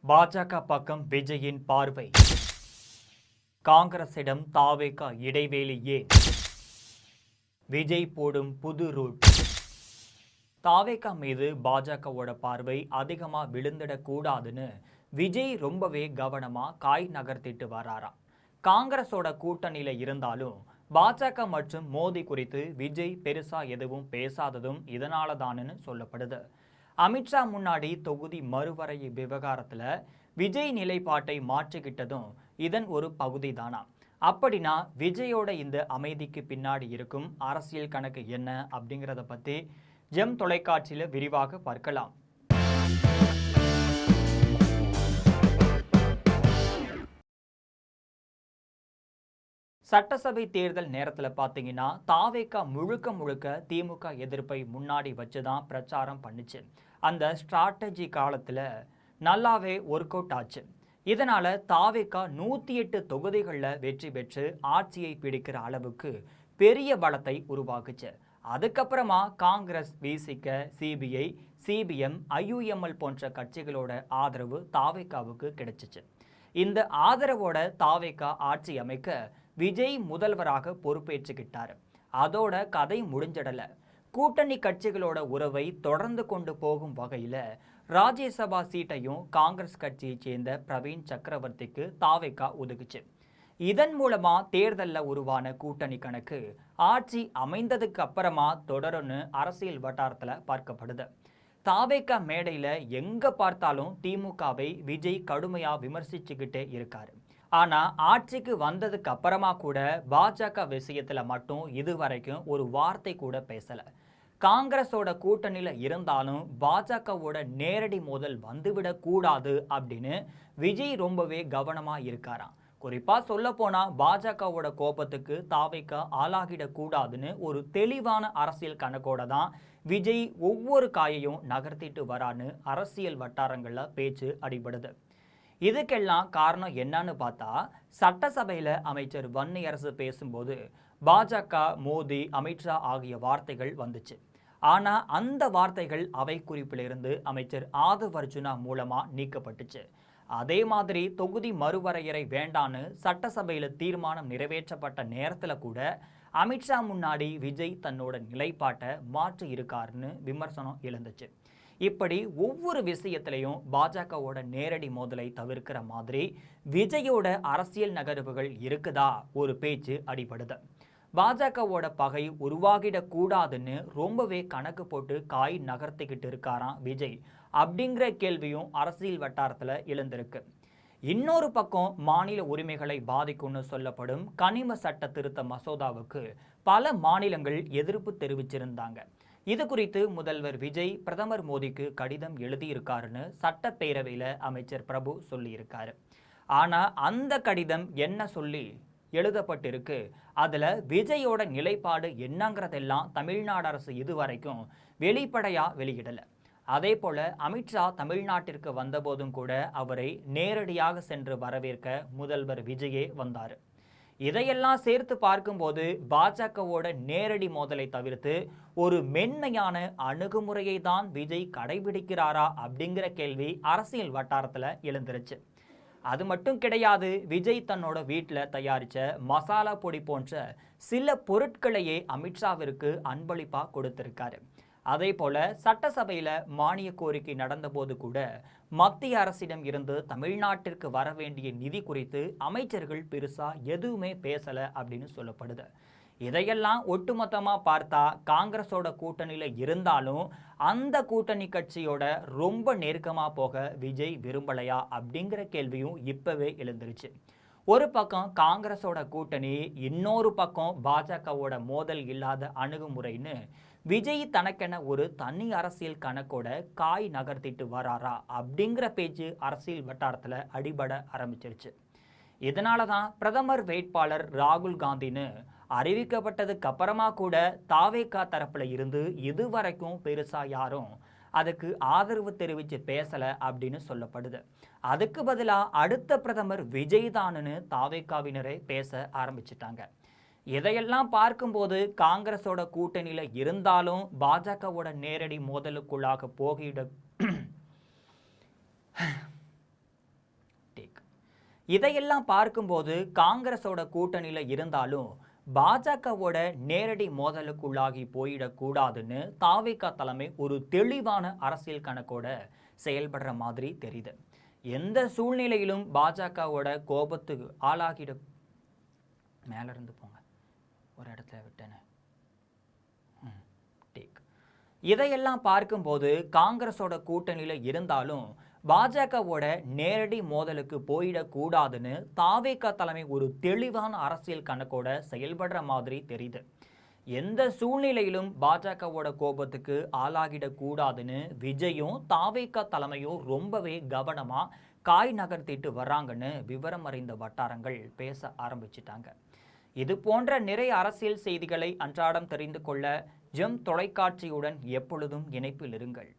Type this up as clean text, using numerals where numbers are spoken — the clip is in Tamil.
பாஜக பக்கம் விஜயின் பார்வை. காங்கிரசிடம் தாவேகா இடைவேளை ஏன்? விஜய் போடும் புது ரூட். தாவேகா மீது பாஜகவோட பார்வை அதிகமா விழுந்துடக்கூடாதுன்னு விஜய் ரொம்பவே கவனமா காய் நகர்த்திட்டு வராராம். காங்கிரஸோட கூட்டணியில இருந்தாலும் பாஜக மற்றும் மோடி குறித்து விஜய் பெருசா எதுவும் பேசாததும் இதனால தானுன்னு சொல்லப்படுது. அமித்ஷா முன்னாடி தொகுதி மறுவரைய விவகாரத்துல விஜய் நிலைப்பாட்டை மாற்றிக்கிட்டதும் இதன் ஒரு பகுதி தானா? அப்படின்னா விஜயோட இந்த அமைதிக்கு பின்னாடி இருக்கும் அரசியல் கணக்கு என்ன அப்படிங்கிறத பத்தி ஜெம் தொலைக்காட்சியில விரிவாக பார்க்கலாம். சட்டசபை தேர்தல் நேரத்தில் பார்த்தீங்கன்னா தாவேகா முழுக்க திமுக எதிர்ப்பை முன்னாடி வச்சு தான் பிரச்சாரம் பண்ணுச்சு. அந்த ஸ்ட்ராட்டஜி காலத்தில் நல்லாவே ஒர்க் அவுட் ஆச்சு. இதனால் தாவேகா 108 தொகுதிகளில் வெற்றி பெற்று ஆட்சியை பிடிக்கிற அளவுக்கு பெரிய பலத்தை உருவாக்குச்சு. அதுக்கப்புறமா காங்கிரஸ், விசிக, சிபிஐ, சிபிஎம், ஐயுஎம்எல் போன்ற கட்சிகளோட ஆதரவு தாவேகாவுக்கு கிடைச்சிச்சு. இந்த ஆதரவோட தாவேகா ஆட்சி அமைக்க விஜய் முதல்வராக பொறுப்பேற்றுக்கிட்டார். அதோட கதை முடிஞ்சிடல. கூட்டணி கட்சிகளோட உறவை தொடர்ந்து கொண்டு போகும் வகையில் ராஜ்யசபா சீட்டையும் காங்கிரஸ் கட்சியை சேர்ந்த பிரவீன் சக்கரவர்த்திக்கு தாவேகா ஒதுக்குச்சு. இதன் மூலமா தேர்தலில் உருவான கூட்டணி கணக்கு ஆட்சி அமைந்ததுக்கு அப்புறமா தொடரும்னு அரசியல் வட்டாரத்தில் பார்க்கப்படுது. தாவேகா மேடையில் எங்க பார்த்தாலும் திமுகவை விஜய் கடுமையா விமர்சிச்சுக்கிட்டே இருக்காரு. ஆனா ஆட்சிக்கு வந்ததுக்கு அப்புறமா கூட பாஜக விஷயத்துல மட்டும் இதுவரைக்கும் ஒரு வார்த்தை கூட பேசல. காங்கிரஸோட கூட்டணியில இருந்தாலும் பாஜகவோட நேரடி மோதல் வந்துவிடக் கூடாது அப்படின்னு விஜய் ரொம்பவே கவனமா இருக்காராம். குறிப்பா சொல்ல போனா பாஜகவோட கோபத்துக்கு தாவேகா ஆளாகிடக் கூடாதுன்னு ஒரு தெளிவான அரசியல் கணக்கோட தான் விஜய் ஒவ்வொரு காயையும் நகர்த்திட்டு வரான்னு அரசியல் வட்டாரங்கள்ல பேச்சு அடிபடுது. இதுக்கெல்லாம் காரணம் என்னன்னு பார்த்தா, சட்டசபையில் அமைச்சர் வன்னியரசு பேசும்போது பாஜக, மோடி, அமித்ஷா ஆகிய வார்த்தைகள் வந்துச்சு. ஆனால் அந்த வார்த்தைகள் அவை குறிப்பிலிருந்து அமைச்சர் ஆதவ் அர்ஜுனா மூலமாக நீக்கப்பட்டுச்சு. அதே மாதிரி தொகுதி மறுவரையறை வேண்டான்னு சட்டசபையில் தீர்மானம் நிறைவேற்றப்பட்ட நேரத்தில் கூட அமித்ஷா முன்னாடி விஜய் தன்னோட நிலைப்பாட்டை மாற்றி இருக்காருன்னு விமர்சனம் எழுந்துச்சு. இப்படி ஒவ்வொரு விஷயத்திலையும் பாஜகவோட நேரடி மோதலை தவிர்க்கிற மாதிரி விஜயோட அரசியல் நகர்வுகள் இருக்குதா ஒரு பேச்சு அடிபடுது. பாஜகவோட பகை உருவாகிடக்கூடாதுன்னு ரொம்பவே கணக்கு போட்டு காய் நகர்த்திக்கிட்டு இருக்காராம் விஜய் அப்படிங்கிற கேள்வியும் அரசியல் வட்டாரத்தில் எழுந்திருக்கு. இன்னொரு பக்கம் மாநில உரிமைகளை பாதிக்கும்னு சொல்லப்படும் கனிம சட்ட திருத்த மசோதாவுக்கு பல மாநிலங்கள் எதிர்ப்பு தெரிவிச்சிருந்தாங்க. இது குறித்து முதல்வர் விஜய் பிரதமர் மோடிக்கு கடிதம் எழுதியிருக்காருன்னு சட்டப்பேரவையில் அமைச்சர் பிரபு சொல்லியிருக்காரு. ஆனால் அந்த கடிதம் என்ன சொல்லி எழுதப்பட்டிருக்கு, அதில் விஜயோட நிலைப்பாடு என்னங்கிறதெல்லாம் தமிழ்நாடு அரசு இதுவரைக்கும் வெளிப்படையாக வெளியிடலை. அதே போல் அமித்ஷா தமிழ்நாட்டிற்கு வந்தபோதும் கூட அவரை நேரடியாக சென்று வரவேற்க முதல்வர் விஜயே வந்தார். இதையெல்லாம் சேர்த்து பார்க்கும்போது பாஜகவோட நேரடி மோதலை தவிர்த்து ஒரு மென்மையான அணுகுமுறையை தான் விஜய் கடைபிடிக்கிறாரா அப்படிங்கிற கேள்வி அரசியல் வட்டாரத்தில் எழுந்துருச்சு. அது மட்டும் கிடையாது, விஜய் தன்னோட வீட்டில் தயாரித்த மசாலா பொடி போன்ற சில பொருட்களையே அமித்ஷாவிற்கு அன்பளிப்பாக கொடுத்திருக்காரு. அதே போல சட்டசபையில் மானிய கோரிக்கை நடந்தபோது கூட மத்திய அரசிடம் இருந்து தமிழ்நாட்டிற்கு வர வேண்டிய நிதி குறித்து அமைச்சர்கள் பெருசா எதுவுமே பேசல அப்படின்னு சொல்லப்படுது. இதையெல்லாம் ஒட்டுமொத்தமாக பார்த்தா காங்கிரஸோட கூட்டணியில் இருந்தாலும் அந்த கூட்டணி கட்சியோட ரொம்ப நெருக்கமாக போக விஜய் விரும்பலையா அப்படிங்கிற கேள்வியும் இப்பவே எழுந்துருச்சு. ஒரு பக்கம் காங்கிரஸோட கூட்டணி, இன்னொரு பக்கம் பாஜகவோட மோதல் இல்லாத அணுகுமுறைன்னு விஜய் தனக்கென ஒரு தனி அரசியல் கணக்கோட காய் நகர்த்திட்டு வராரா அப்படிங்கிற பேச்சு அரசியல் வட்டாரத்தில் அடிபட ஆரம்பிச்சிருச்சு. இதனால தான் பிரதமர் வேட்பாளர் ராகுல் காந்தின்னு அறிவிக்கப்பட்டதுக்கு அப்புறமா கூட தாவேகா தரப்புல இருந்து இதுவரைக்கும் பெருசா யாரும் அதுக்கு ஆதரவு தெரிவித்து பேசலை அப்படின்னு சொல்லப்படுது. அதுக்கு பதிலாக அடுத்த பிரதமர் விஜய் தானுன்னு தாவேகாவினரே பேச ஆரம்பிச்சிட்டாங்க. இதையெல்லாம் பார்க்கும்போது காங்கிரஸோட கூட்டணியில் இருந்தாலும் பாஜகவோட நேரடி மோதலுக்குள்ளாக போகிட இதையெல்லாம் பார்க்கும்போது காங்கிரஸோட கூட்டணியில இருந்தாலும் பாஜகவோட நேரடி மோதலுக்குள்ளாகி போயிடக்கூடாதுன்னு தாவேகா தலைமை ஒரு தெளிவான அரசியல் கணக்கோட செயல்படுற மாதிரி தெரியுது. எந்த சூழ்நிலையிலும் பாஜகவோட கோபத்துக்கு ஆளாகிட மேல இருந்து போங்க, ஒரு இடத்துல விட்டேன்னு டேக். இதையெல்லாம் பார்க்கும்போது காங்கிரஸோட கூட்டணியில இருந்தாலும் பாஜகவோட நேரடி மோதலுக்கு போயிடக்கூடாதுன்னு தாவேகா தலைமை ஒரு தெளிவான அரசியல் கணக்கோட செயல்படுற மாதிரி தெரியுது. எந்த சூழ்நிலையிலும் பாஜகவோட கோபத்துக்கு ஆளாகிடக்கூடாதுன்னு விஜயும் தாவேகா தலைமையும் ரொம்பவே கவனமா காய் நகர்த்திட்டு வர்றாங்கன்னு விவரம் அறிந்த வட்டாரங்கள் பேச ஆரம்பிச்சிட்டாங்க. இது போன்ற நிறைய அரசியல் செய்திகளை அன்றாடம் தெரிந்து கொள்ள ஜெம் தொலைக்காட்சியுடன் எப்பொழுதும் இணைப்பில் இருங்கள்.